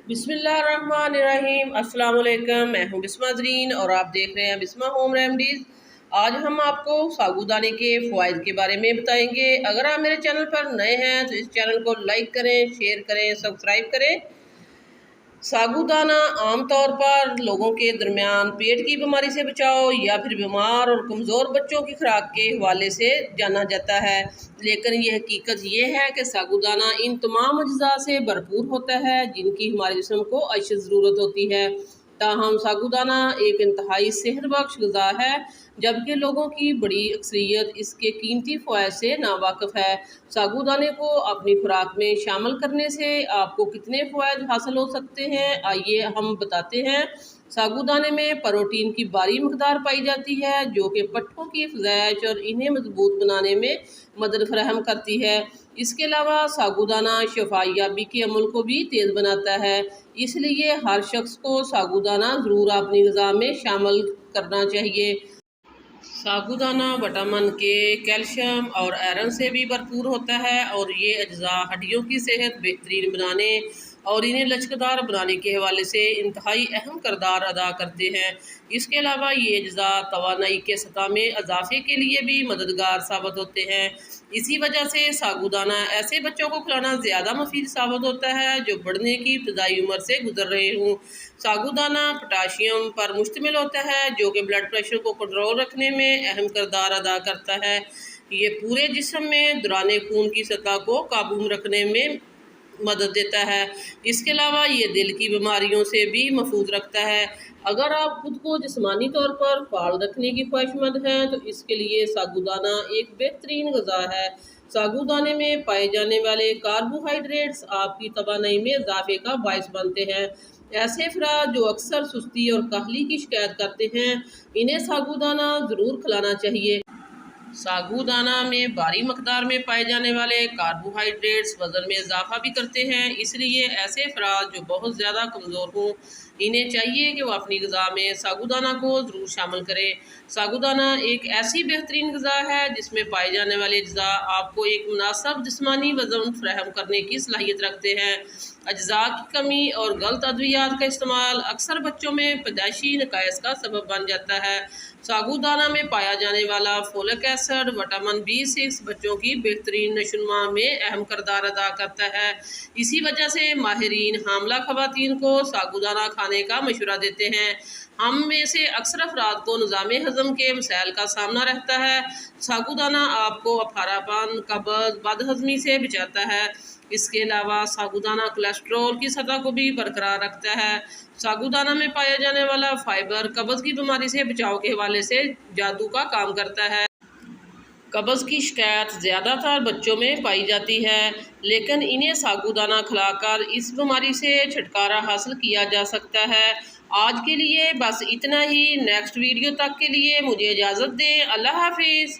बिस्मिल्लाहिर्रहमानिर्रहीम। अस्सलाम वालेकुम। मैं हूँ बिस्मा ज़रीन और आप देख रहे हैं बिस्मा होम रेमेडीज़। आज हम आपको साबूदाने के फ़वाइद के बारे में बताएंगे। अगर आप मेरे चैनल पर नए हैं तो इस चैनल को लाइक करें, शेयर करें, सब्सक्राइब करें। साबूदाना आमतौर पर लोगों के दरमियान पेट की बीमारी से बचाव या फिर बीमार और कमज़ोर बच्चों की खुराक के हवाले से जाना जाता है, लेकिन ये हकीकत ये है कि साबूदाना इन तमाम अज्जा से भरपूर होता है जिनकी हमारे जिस्म को अशद ज़रूरत होती है। ताहम साबूदाना एक इंतहाई सेहत बख्श ग़िज़ा है, जबकि लोगों की बड़ी अक्सरियत इसके कीमती फ़वाइद से नावाकिफ़ है। साबूदाने को अपनी खुराक में शामिल करने से आपको कितने फ़वाइद हासिल हो सकते हैं, आइए हम बताते हैं। साबूदाने में प्रोटीन की भारी मकदार पाई जाती है जो कि पट्ठों की अफज़ाइश और इन्हें मजबूत बनाने में मदद फराहम करती है। इसके अलावा साबूदाना शफायाबी के अमल को भी तेज़ बनाता है, इसलिए हर शख्स को साबूदाना ज़रूर अपनी ग़िज़ा में शामिल करना चाहिए। साबूदाना विटामिन के, कैल्शियम और आयरन से भी भरपूर होता है और ये अज्जा हड्डियों की सेहत बेहतरीन बनाने और इन्हें लचकदार बनाने के हवाले से इंतहाई अहम किरदार अदा करते हैं। इसके अलावा ये अज्जा तवानाई के सतह में इजाफे के लिए भी मददगार साबित होते हैं। इसी वजह से साबूदाना ऐसे बच्चों को खिलाना ज़्यादा मुफीद साबित होता है जो बढ़ने की इब्तदाई उम्र से गुजर रहे हों। साबूदाना पोटाशियम पर मुश्तमिल होता है जो कि ब्लड प्रेशर को कंट्रोल रखने में अहम किरदार अदा करता है। ये पूरे जिस्म में दौरान खून की सतह को काबू में रखने में मदद देता है। इसके अलावा ये दिल की बीमारियों से भी महफूज रखता है। अगर आप खुद को जिस्मानी तौर पर फाल रखने की ख्वाहिशमंद हैं तो इसके लिए साबूदाना एक बेहतरीन ग़िज़ा है। साबूदाने में पाए जाने वाले कार्बोहाइड्रेट्स आपकी तवानाई में इजाफे का बायस बनते हैं। ऐसे अफराद जो अक्सर सुस्ती और काहली की शिकायत करते हैं, इन्हें साबूदाना ज़रूर खिलाना चाहिए। साबूदाना में भारी मकदार में पाए जाने वाले कार्बोहाइड्रेट्स वज़न में इजाफा भी करते हैं, इसलिए ऐसे अफराद जो बहुत ज़्यादा कमज़ोर हों, इन्हें चाहिए कि वो अपनी ग़िज़ा में साबूदाना को ज़रूर शामिल करें। साबूदाना एक ऐसी बेहतरीन ग़िज़ा है जिसमें पाए जाने वाले अज्जा आपको एक मुनासिब जिस्मानी वज़न फराहम करने की सलाहियत रखते हैं। अज्जा की कमी और गलत अद्वियात का इस्तेमाल अक्सर बच्चों में पैदाइशी नकाइस का सबब बन जाता है। साबूदाना में पाया जाने वाला फोलिक एसिड विटामिन B6 बच्चों की बेहतरीन नशोनुमा में अहम किरदार अदा करता है। इसी वजह से माहिरीन हामला ख़वातीन को साबूदाना खाने का मशवरा देते हैं। हम में से अक्सर अफराद को निज़ाम हज़म के मसाइल का सामना रहता है। साबूदाना आपको अफारापन, कब्ज़, बदहज़मी से बचाता है। इसके अलावा साबूदाना कोलेस्ट्रॉल की सतह को भी बरकरार रखता है। साबूदाना में पाया जाने वाला फाइबर कब्ज़ की बीमारी से बचाव के हवाले से जादू का काम करता है। कब्ज़ की शिकायत ज़्यादातर बच्चों में पाई जाती है, लेकिन इन्हें साबूदाना खिलाकर इस बीमारी से छुटकारा हासिल किया जा सकता है। आज के लिए बस इतना ही। नेक्स्ट वीडियो तक के लिए मुझे इजाज़त दें। अल्लाह हाफिज़।